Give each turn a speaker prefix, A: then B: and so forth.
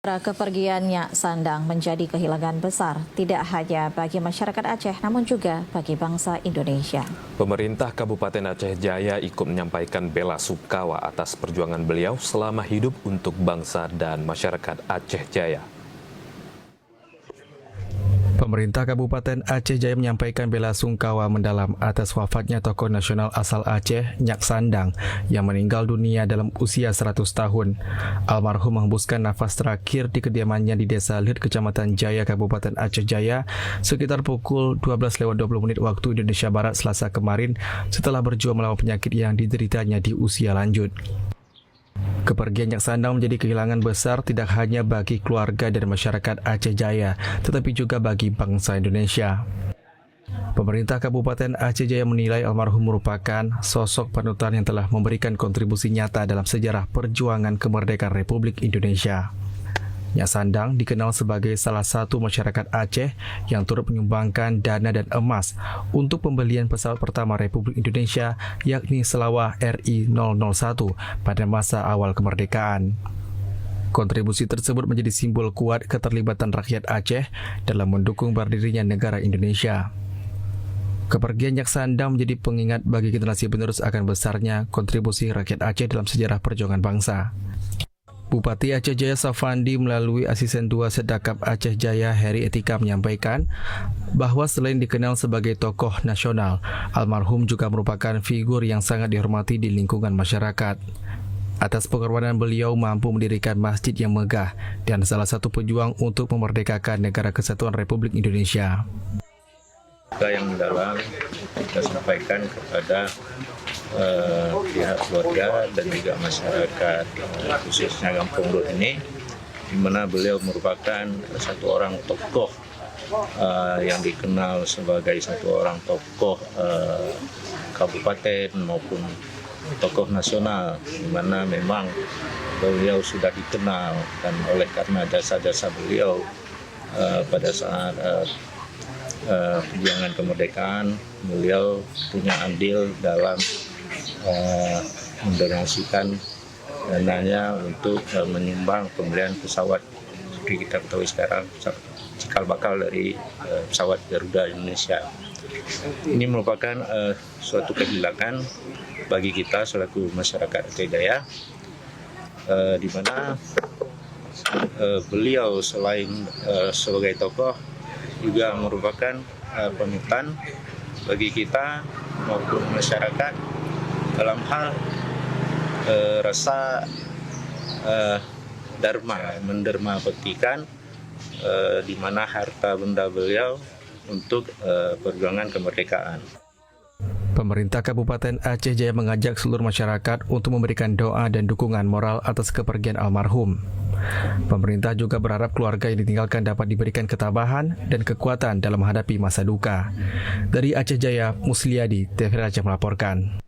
A: Kepergiannya Sandang menjadi kehilangan besar, tidak hanya bagi masyarakat Aceh, namun juga bagi bangsa Indonesia.
B: Pemerintah Kabupaten Aceh Jaya ikut menyampaikan bela sungkawa atas perjuangan beliau selama hidup untuk bangsa dan masyarakat Aceh Jaya.
C: Pemerintah Kabupaten Aceh Jaya menyampaikan bela sungkawa mendalam atas wafatnya tokoh nasional asal Aceh, Nyak Sandang, yang meninggal dunia dalam usia 100 tahun. Almarhum menghembuskan nafas terakhir di kediamannya di Desa Lid, Kecamatan Jaya, Kabupaten Aceh Jaya, sekitar pukul 12:20 waktu Indonesia Barat Selasa kemarin, setelah berjuang melawan penyakit yang dideritanya di usia lanjut. Kepergian Nyak Sandang menjadi kehilangan besar tidak hanya bagi keluarga dan masyarakat Aceh Jaya, tetapi juga bagi bangsa Indonesia. Pemerintah Kabupaten Aceh Jaya menilai almarhum merupakan sosok panutan yang telah memberikan kontribusi nyata dalam sejarah perjuangan kemerdekaan Republik Indonesia. Nyak Sandang dikenal sebagai salah satu masyarakat Aceh yang turut menyumbangkan dana dan emas untuk pembelian pesawat pertama Republik Indonesia, yakni Selawah RI-001 pada masa awal kemerdekaan. Kontribusi tersebut menjadi simbol kuat keterlibatan rakyat Aceh dalam mendukung berdirinya negara Indonesia. Kepergian Nyak Sandang menjadi pengingat bagi generasi penerus akan besarnya kontribusi rakyat Aceh dalam sejarah perjuangan bangsa. Bupati Aceh Jaya Safandi melalui Asisten 2 Sedakap Aceh Jaya Heri Etika menyampaikan bahwa selain dikenal sebagai tokoh nasional, almarhum juga merupakan figur yang sangat dihormati di lingkungan masyarakat. Atas pengorbanan beliau mampu mendirikan masjid yang megah dan salah satu pejuang untuk memerdekakan Negara Kesatuan Republik Indonesia.
D: Yang mendalam kita sampaikan kepada pihak keluarga dan juga masyarakat, khususnya Kampung Lut ini, di mana beliau merupakan satu orang tokoh yang dikenal sebagai satu orang tokoh kabupaten maupun tokoh nasional, di mana memang beliau sudah dikenal, dan oleh karena jasa-jasa beliau pada saat perjuangan kemerdekaan, beliau punya andil dalam mendonasikan dananya untuk menyumbang pembelian pesawat seperti kita ketahui sekarang, cikal bakal dari pesawat Garuda Indonesia. Ini merupakan suatu kehilangan bagi kita selaku masyarakat Aceh Jaya, di mana beliau selain sebagai tokoh juga merupakan panutan bagi kita maupun masyarakat dalam hal rasa dharma, menderma baktikan, di mana harta benda beliau untuk perjuangan kemerdekaan.
C: Pemerintah Kabupaten Aceh Jaya mengajak seluruh masyarakat untuk memberikan doa dan dukungan moral atas kepergian almarhum. Pemerintah juga berharap keluarga yang ditinggalkan dapat diberikan ketabahan dan kekuatan dalam menghadapi masa duka. Dari Aceh Jaya, Musliadi, TV Aceh melaporkan.